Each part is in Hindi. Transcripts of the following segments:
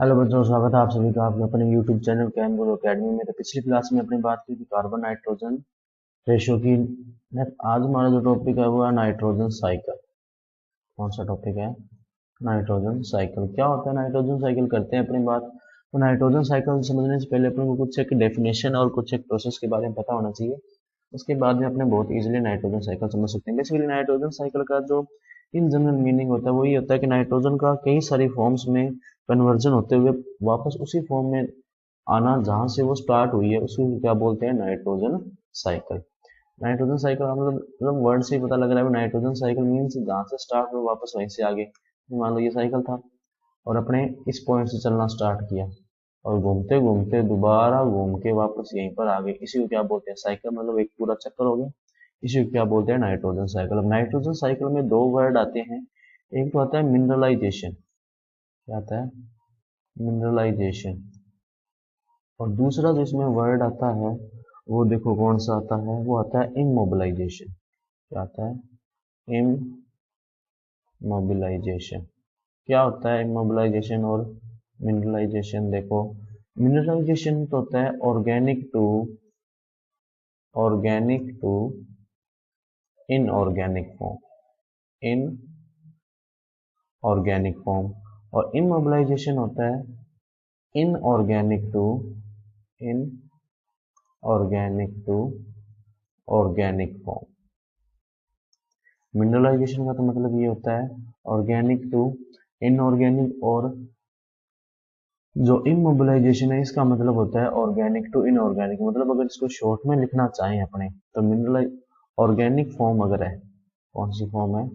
हेलो बच्चों, स्वागत है आप सभी का आपके अपने यूट्यूब चैनल कैमगुरु अकेडमी में। तो पिछली क्लास में अपनी बात की थी कार्बन नाइट्रोजन रेशियो की। आज हमारा जो टॉपिक है वो है नाइट्रोजन साइकिल। कौन सा टॉपिक है? Nitrogen cycle. क्या होता है नाइट्रोजन साइकिल? करते हैं अपनी बात। तो नाइट्रोजन साइकिल समझने से पहले अपने को कुछ एक डेफिनेशन और कुछ एक प्रोसेस के बारे में पता होना चाहिए। उसके बाद में अपने बहुत इजीली नाइट्रोजन साइकिल समझ सकते हैं। बेसिकली नाइट्रोजन साइकिल का जो इन जनरल मीनिंग होता है वो ये होता है कि नाइट्रोजन का कई सारी फॉर्म्स में कन्वर्जन होते हुए वापस उसी फॉर्म में आना जहां से वो स्टार्ट हुई है, उसको क्या बोलते हैं? Nitrogen cycle. नाइट्रोजन साइकिल हम लोग मतलब वर्ड से ही पता लग रहा है। नाइट्रोजन साइकिल मीन्स जहां से स्टार्ट हुआ वापस वहीं से आगे। मान लो ये साइकिल था और अपने इस पॉइंट से चलना स्टार्ट किया और घूमते घूमते दोबारा घूम के वापस यहीं पर आ गए। इसी को क्या बोलते हैं? साइकिल। मतलब एक पूरा चक्कर हो गया। इसी को क्या बोलते हैं? Nitrogen cycle. अब नाइट्रोजन साइकिल में दो वर्ड आते हैं। एक तो आता है मिनरलाइजेशन। क्या आता है? मिनरलाइजेशन। और दूसरा जो इसमें वर्ड आता है वो देखो कौन सा आता है? वो आता है इमोबिलाइजेशन। क्या आता है? इमोबिलाइजेशन। क्या होता है इमोबिलाइजेशन और मिनरलाइजेशन? देखो, मिनरलाइजेशन तो होता है organic to inorganic form. Inorganic form. और इमोबिलाइजेशन होता है inorganic to inorganic to organic form. Mineralization का तो मतलब ये होता है ऑर्गेनिक टू इनऑर्गेनिक, और जो इमोबिलाइजेशन है इसका मतलब होता है ऑर्गेनिक टू इनऑर्गेनिक। मतलब अगर इसको शॉर्ट में लिखना चाहें अपने तो मिनरलाइज ऑर्गेनिक फॉर्म अगर है, कौन सी फॉर्म है?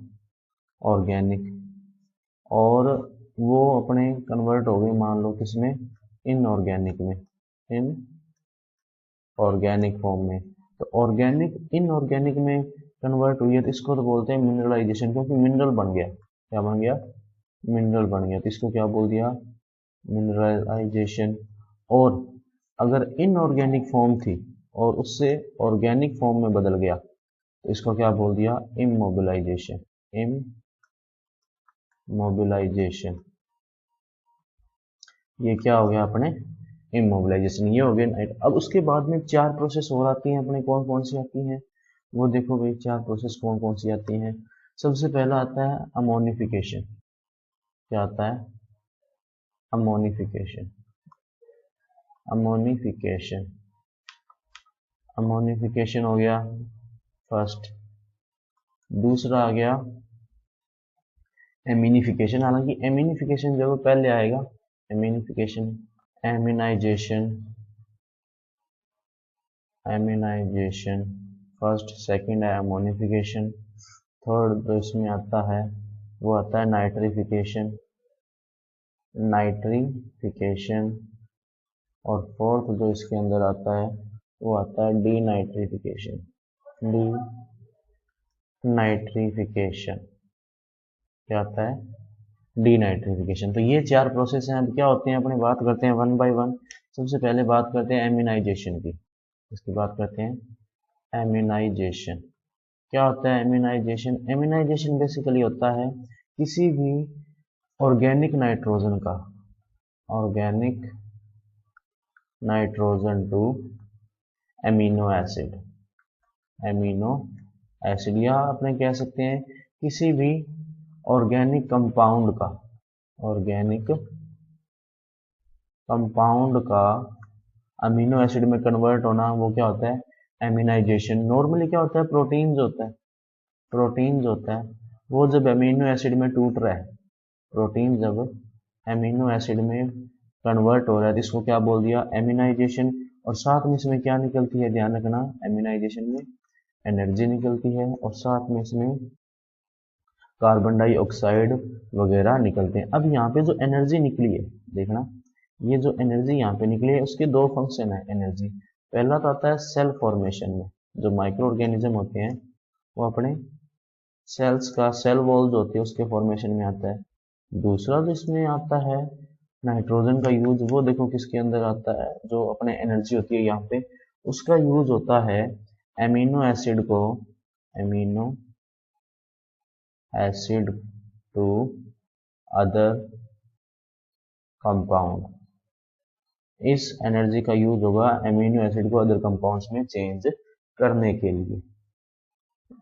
ऑर्गेनिक। और वो अपने कन्वर्ट हो गए मान लो किसमें? इनऑर्गेनिक में। इन ऑर्गेनिक फॉर्म में। तो ऑर्गेनिक इनऑर्गेनिक में कन्वर्ट हुई है तो इसको तो बोलते हैं मिनरलाइजेशन, क्योंकि मिनरल बन गया। क्या बन गया? मिनरल बन गया। तो इसको क्या बोल दिया? मिनरलाइजेशन। और अगर इनऑर्गेनिक फॉर्म थी और उससे ऑर्गेनिक फॉर्म में बदल गया तो इसको क्या बोल दिया? इमोबिलाइजेशन। इमोबिलाइजेशन। ये क्या हो गया अपने? इमोबिलाइजेशन। ये हो गया नाइट। अब उसके बाद में चार प्रोसेस और आती हैं अपने। कौन कौन सी आती हैं वो देखो भाई। चार प्रोसेस कौन कौन सी आती हैं? सबसे पहला आता है अमोनिफिकेशन। क्या आता है? अमोनिफिकेशन। अमोनिफिकेशन। अमोनिफिकेशन हो गया फर्स्ट। दूसरा आ गया एमिनिफिकेशन। हालांकि एमिनिफिकेशन जब पहले आएगा, एमिनिफिकेशन, एमिनाइजेशन, एमिनाइजेशन फर्स्ट। सेकंड है अमोनिफिकेशन। थर्ड जो इसमें आता है वो आता है नाइट्रिफिकेशन। नाइट्रिफिकेशन। और फोर्थ जो इसके अंदर आता है वो आता है डीनाइट्रिफिकेशन। डीनाइट्रिफिकेशन। क्या आता है? डीनाइट्रिफिकेशन। तो ये चार प्रोसेस हैं। अब क्या होते हैं अपने बात करते हैं वन बाय वन। सबसे पहले बात करते हैं एमिनाइजेशन की। इसकी बात करते हैं एमिनाइजेशन। क्या होता है एमिनाइजेशन? एमिनाइजेशन बेसिकली होता है किसी भी ऑर्गेनिक नाइट्रोजन का, organic nitrogen to amino acid. Amino acid, या अपने कह सकते हैं किसी भी ऑर्गेनिक कंपाउंड का, ऑर्गेनिक कंपाउंड का अमीनो एसिड में कन्वर्ट होना, वो क्या होता है? एमिनाइजेशन। नॉर्मली क्या होता है? प्रोटीन्स होता है। प्रोटीन्स होता है वो जब अमीनो एसिड में टूट रहा है, प्रोटीन जब एमिनो एसिड में कन्वर्ट हो रहा है तो इसको क्या बोल दिया? एमिनाइजेशन। और साथ में इसमें क्या निकलती है? ध्यान रखना, एमिनाइजेशन में एनर्जी निकलती है और साथ में इसमें कार्बन डाइऑक्साइड वगैरह निकलते हैं। अब यहाँ पे जो एनर्जी निकली है, देखना, ये जो एनर्जी यहाँ पे निकली है उसके दो फंक्शन है एनर्जी। पहला तो आता है सेल फॉर्मेशन में, जो माइक्रो ऑर्गेनिज्म होते हैं वो अपने सेल्स का, सेल वॉल्स होती है उसके फॉर्मेशन में आता है। दूसरा जो इसमें आता है नाइट्रोजन का यूज, वो देखो किसके अंदर आता है? जो अपने एनर्जी होती है यहाँ पे, उसका यूज होता है एमिनो एसिड को, amino acid to other compound, इस एनर्जी का यूज होगा अमीनो एसिड को अदर कंपाउंड्स में चेंज करने के लिए।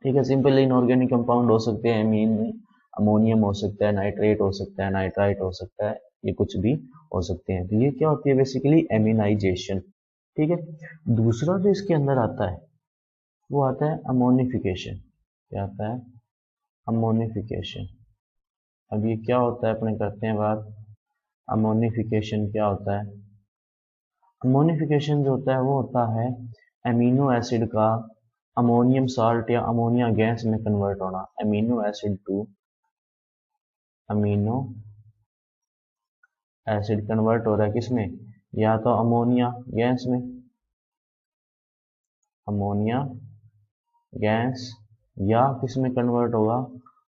ठीक है, सिंपल इनऑर्गेनिक कंपाउंड हो सकते हैं, अमोनियम हो सकता है, नाइट्रेट हो सकता है, नाइट्राइट हो सकता है, ये कुछ भी हो सकते हैं। तो ये क्या होती है बेसिकली एमिनाइजेशन। ठीक है, दूसरा जो इसके अंदर आता है वो आता है अमोनिफिकेशन। क्या आता है? अमोनिफिकेशन। अब ये क्या होता है अपने करते हैं बात। अमोनिफिकेशन क्या होता है? अमोनिफिकेशन जो होता है वो होता है अमीनो एसिड का अमोनियम साल्ट या अमोनिया गैस में कन्वर्ट होना। Amino acid to amino acid convert हो रहा है किसमें? या तो अमोनिया गैस में, अमोनिया गैस, या किस में कन्वर्ट होगा?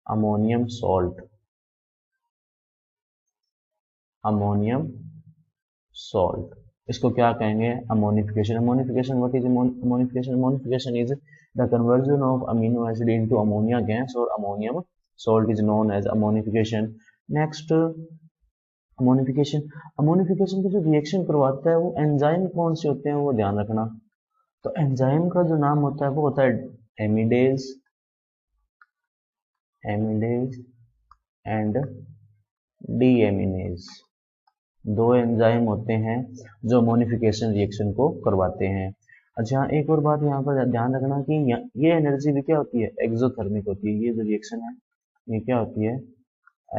Ammonium salt, ammonium salt. इसको क्या कहेंगे? Ammonification. Ammonification what is ammonification? Ammonification is the conversion of amino acid into ammonia gas और ammonium salt is known as ammonification. Next ammonification. Ammonification की जो रिएक्शन करवाता है वो एंजाइम कौन से होते हैं वो ध्यान रखना। तो एंजाइम का जो नाम होता है वो होता है एमिडेज, एमिडेज एंड डीएमिनेज। दो एंजाइम होते हैं जो अमोनिफिकेशन रिएक्शन को करवाते हैं। अच्छा, एक और बात यहाँ पर ध्यान रखना कि ये एनर्जी भी क्या होती है? एक्सोथर्मिक होती है। ये जो रिएक्शन है ये क्या होती है?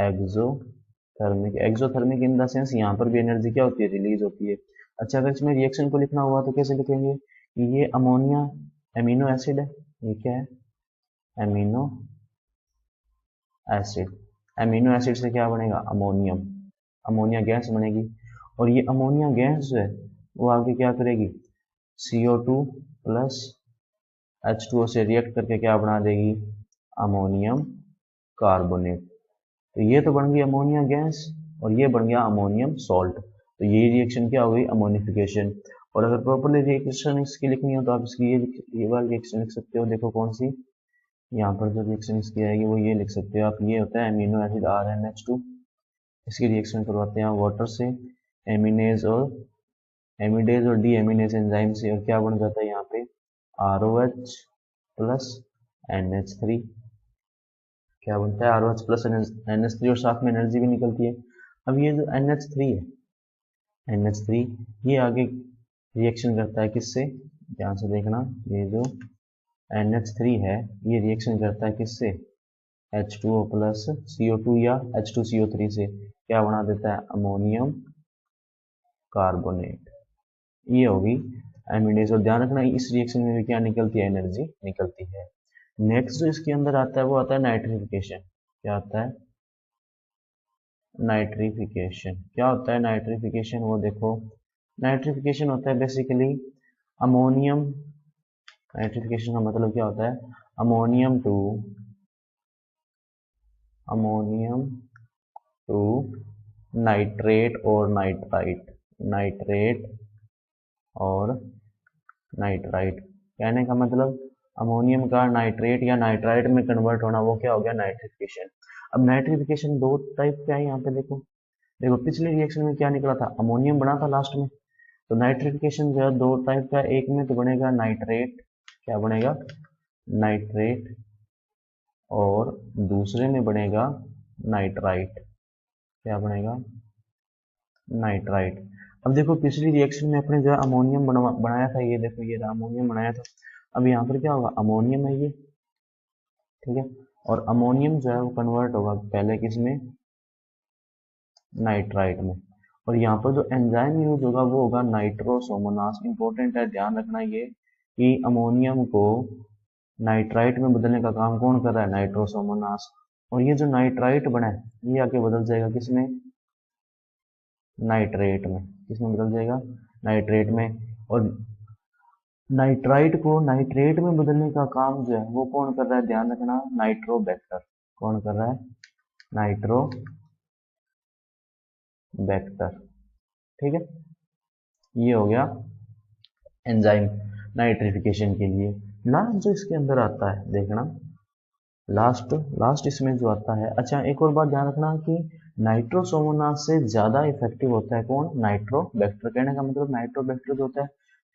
Exothermic. Exothermic in the sense यहाँ पर भी एनर्जी क्या होती है? रिलीज होती है। अच्छा, अगर इसमें रिएक्शन को लिखना हुआ तो कैसे लिखेंगे? ये अमोनिया एमिनो एसिड है, ये क्या है? Amino acid. एमिनो एसिड से क्या बनेगा? अमोनियम, अमोनिया गैस बनेगी। और ये अमोनिया गैस जो है वो आगे क्या करेगी? CO2 प्लस H2O से रिएक्ट करके क्या बना देगी? Ammonium carbonate. तो ये तो बन गई अमोनिया गैस और ये बन गया अमोनियम सॉल्ट। तो ये रिएक्शन क्या हो गई? अमोनिफिकेशन। और अगर प्रॉपरली रिएक्शन इसकी लिखनी हो तो आप इसकी ये वाली रिएक्शन लिख सकते हो। देखो कौन सी, यहाँ पर जो रिएक्शन इसकी आएगी वो ये लिख सकते हो आप। ये होता है अमीनो एसिड RNH2, इसकी रिएक्शन करवाते हैं वाटर से, एमिनेज और एमिडेज और डी एमिनेज एंजाइम से, और क्या बन जाता है यहाँ पे? ROH plus NH3। क्या बनता है? ROH प्लस NH3 और साथ में एनर्जी भी निकलती है। अब ये जो NH3 है, NH3 ये आगे रिएक्शन करता है किससे? ध्यान से देखना, ये जो NH3 है ये रिएक्शन करता है किससे? H2O प्लस CO2 या H2CO3 से। क्या बना देता है? Ammonium carbonate. ये होगी एमिडेज। और ध्यान रखना इस रिएक्शन में भी क्या निकलती है? एनर्जी निकलती है। नेक्स्ट जो इसके अंदर आता है वो आता है नाइट्रिफिकेशन। क्या आता है? नाइट्रिफिकेशन। क्या होता है नाइट्रिफिकेशन? वो देखो, नाइट्रिफिकेशन होता है बेसिकली अमोनियम, नाइट्रिफिकेशन का मतलब क्या होता है? अमोनियम टू नाइट्रेट और नाइट्राइट, नाइट्रेट और नाइट्राइट। कहने का मतलब अमोनियम का नाइट्रेट या नाइट्राइट में कन्वर्ट होना, वो क्या हो गया? नाइट्रिफिकेशन। अब नाइट्रिफिकेशन दो टाइप का है यहाँ पे। देखो देखो पिछले रिएक्शन में क्या निकला था? अमोनियम बना था लास्ट में। तो नाइट्रिफिकेशन जो है दो टाइप का, एक में तो बनेगा नाइट्रेट, क्या बनेगा? नाइट्रेट, और दूसरे में बनेगा नाइट्राइट। क्या बनेगा? नाइट्राइट। अब देखो पिछली रिएक्शन में अपने जो है अमोनियम बनाया था, ये देखो ये अमोनियम बनाया था। अब यहाँ पर क्या होगा? अमोनियम है ये, ठीक है, और अमोनियम जो है वो कन्वर्ट होगा पहले किसमें? नाइट्राइट में। और यहाँ पर जो एंजाइम यूज होगा वो होगा नाइट्रोसोमोनास। इंपॉर्टेंट है, ध्यान रखना ये कि अमोनियम को नाइट्राइट में बदलने का काम कौन कर रहा है? नाइट्रोसोमोनास। और ये जो नाइट्राइट बना है ये आके बदल जाएगा किसमें? नाइट्रेट में। किसमें बदल जाएगा? नाइट्रेट में। और नाइट्राइट को नाइट्रेट में बदलने का काम जो है वो कौन कर रहा है? ध्यान रखना, नाइट्रोबैक्टर। कौन कर रहा है? नाइट्रोबैक्टर। ठीक है, ये हो गया एंजाइम नाइट्रिफिकेशन के लिए। लास्ट जो इसके अंदर आता है देखना, लास्ट इसमें जो आता है। अच्छा, एक और बात ध्यान रखना कि नाइट्रोसोमोनास से ज्यादा इफेक्टिव होता है कौन? नाइट्रोबैक्टर। कहने का मतलब नाइट्रोबैक्टर जो होता है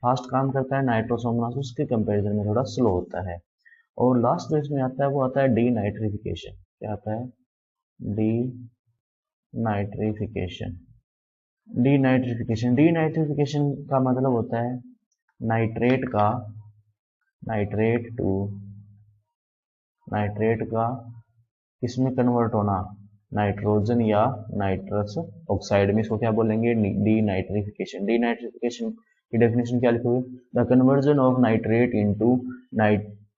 फास्ट काम करता है, नाइट्रोसोमोनास उसके कंपैरिजन में थोड़ा स्लो होता है। और लास्ट जो इसमें आता है वो आता है डीनाइट्रिफिकेशन। क्या आता है? डीनाइट्रिफिकेशन। डीनाइट्रिफिकेशन का मतलब होता है नाइट्रेट का नाइट्रेट का किसमें कन्वर्ट होना? नाइट्रोजन या नाइट्रस ऑक्साइड में। इसको क्या बोलेंगे? डीनाइट्रिफिकेशन। डीनाइट्रिफिकेशन की डेफिनेशन क्या लिखोगे? The conversion of nitrate into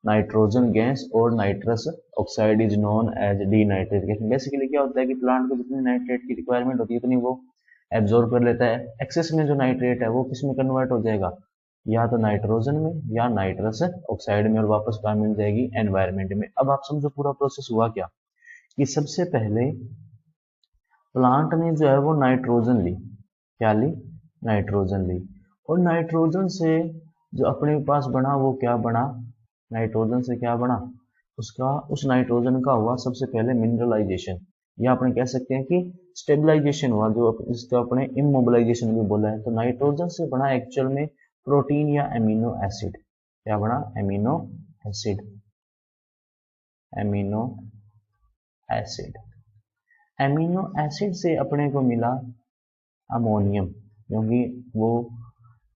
nitrogen gas और nitrous oxide is known as denitrification. Basically क्या होता है कि प्लांट को जितनी नाइट्रेट की रिक्वायरमेंट होती है उतनी वो एब्जॉर्ब कर लेता है। एक्सेस में जो नाइट्रेट है वो किस में कन्वर्ट हो जाएगा? या तो नाइट्रोजन में या नाइट्रस ऑक्साइड में, और वापस कहाँ मिल जाएगी? एनवायरमेंट में। अब आप समझो पूरा प्रोसेस हुआ क्या कि सबसे पहले प्लांट ने जो है वो नाइट्रोजन ली। क्या ली? नाइट्रोजन ली। और नाइट्रोजन से जो अपने पास बना वो क्या बना? नाइट्रोजन से क्या बना? उस नाइट्रोजन का हुआ सबसे पहले मिनरलाइजेशन, या अपने कह सकते हैं कि स्टेबलाइजेशन हुआ, जो इसका अपने इमोबिलाइजेशन भी बोला है। तो नाइट्रोजन से बना एक्चुअल में प्रोटीन या एमिनो एसिड। क्या बना? Amino acid. Amino acid. Amino acid से अपने को मिला अमोनियम, क्योंकि वो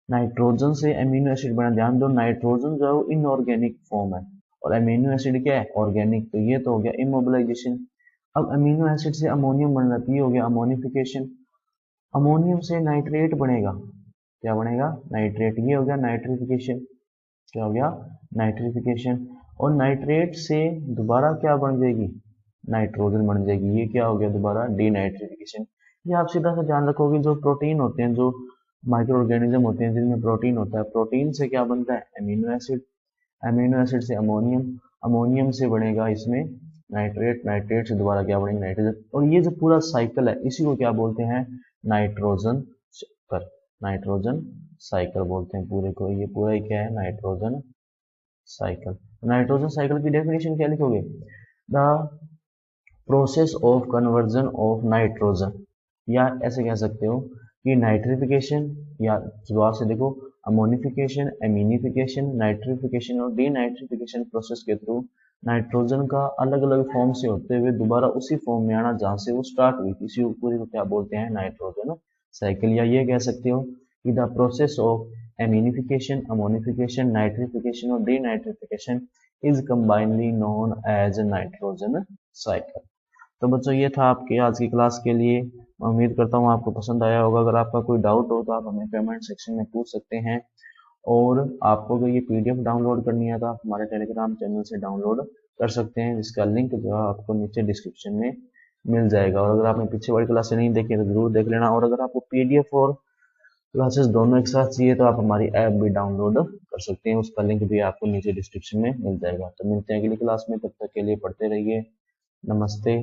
नाइट्रोजन से एमिनो एसिड बना। ध्यान दो, नाइट्रोजन जो है वो इनऑर्गेनिक फॉर्म है और एमिनो एसिड क्या है? ऑर्गेनिक। तो ये तो हो गया इमोबिलाइजेशन। अब अमीनो एसिड से अमोनियम बन जाती है, हो गया अमोनिफिकेशन। अमोनियम से नाइट्रेट बनेगा। क्या बनेगा? नाइट्रेट। ये हो गया नाइट्रिफिकेशन। क्या हो गया? नाइट्रिफिकेशन। और नाइट्रेट से दोबारा क्या बन जाएगी? नाइट्रोजन बन जाएगी। ये क्या हो गया? दोबारा डीनाइट्रिफिकेशन। ये आप सीधा सा ध्यान रखोगे, जो प्रोटीन होते हैं, जो माइक्रो ऑर्गेनिज्म होते हैं जिनमें प्रोटीन होता है, प्रोटीन से क्या बनता है? Amino acid. एमिनो एसिड से अमोनियम, अमोनियम से बनेगा इसमें नाइट्रेट, नाइट्रेट से दोबारा क्या बनेगा? नाइट्रोजन। और ये जो पूरा साइकिल है इसी को क्या बोलते हैं? Nitrogen cycle. नाइट्रोजन साइकिल बोलते हैं पूरे को। ये पूरा ही क्या है? Nitrogen cycle. नाइट्रोजन साइकिल की डेफिनेशन क्या लिखोगे? The process of conversion of nitrogen, या ऐसे कह सकते हो कि नाइट्रिफिकेशन, या शुरुआत से देखो, अमोनिफिकेशन, एमिनिफिकेशन, नाइट्रिफिकेशन और डीनाइट्रिफिकेशन प्रोसेस के थ्रू नाइट्रोजन का अलग अलग फॉर्म से होते हुए दोबारा उसी फॉर्म में आना जहां से वो स्टार्ट हुई थी, इसी पूरी को क्या बोलते हैं? Nitrogen cycle. या ये कह सकते हो कि the process of aminification, ammonification, nitrification और denitrification is combinedly known as nitrogen cycle. तो बच्चों ये था आपके आज की क्लास के लिए। मैं उम्मीद करता हूँ आपको पसंद आया होगा। अगर आपका कोई डाउट हो तो आप हमें कमेंट सेक्शन में पूछ सकते हैं। और आपको अगर ये पीडीएफ डाउनलोड करनी है तो आप हमारे टेलीग्राम चैनल से डाउनलोड कर सकते हैं, जिसका लिंक जो है आपको नीचे डिस्क्रिप्शन में मिल जाएगा। और अगर आपने पीछे वाली क्लासें नहीं देखी तो जरूर देख लेना। और अगर आपको पीडीएफ और क्लासेस दोनों एक साथ चाहिए तो आप हमारी ऐप भी डाउनलोड कर सकते हैं, उसका लिंक भी आपको नीचे डिस्क्रिप्शन में मिल जाएगा। तो मिलते हैं अगली क्लास में, तब तक के लिए पढ़ते रहिए। नमस्ते।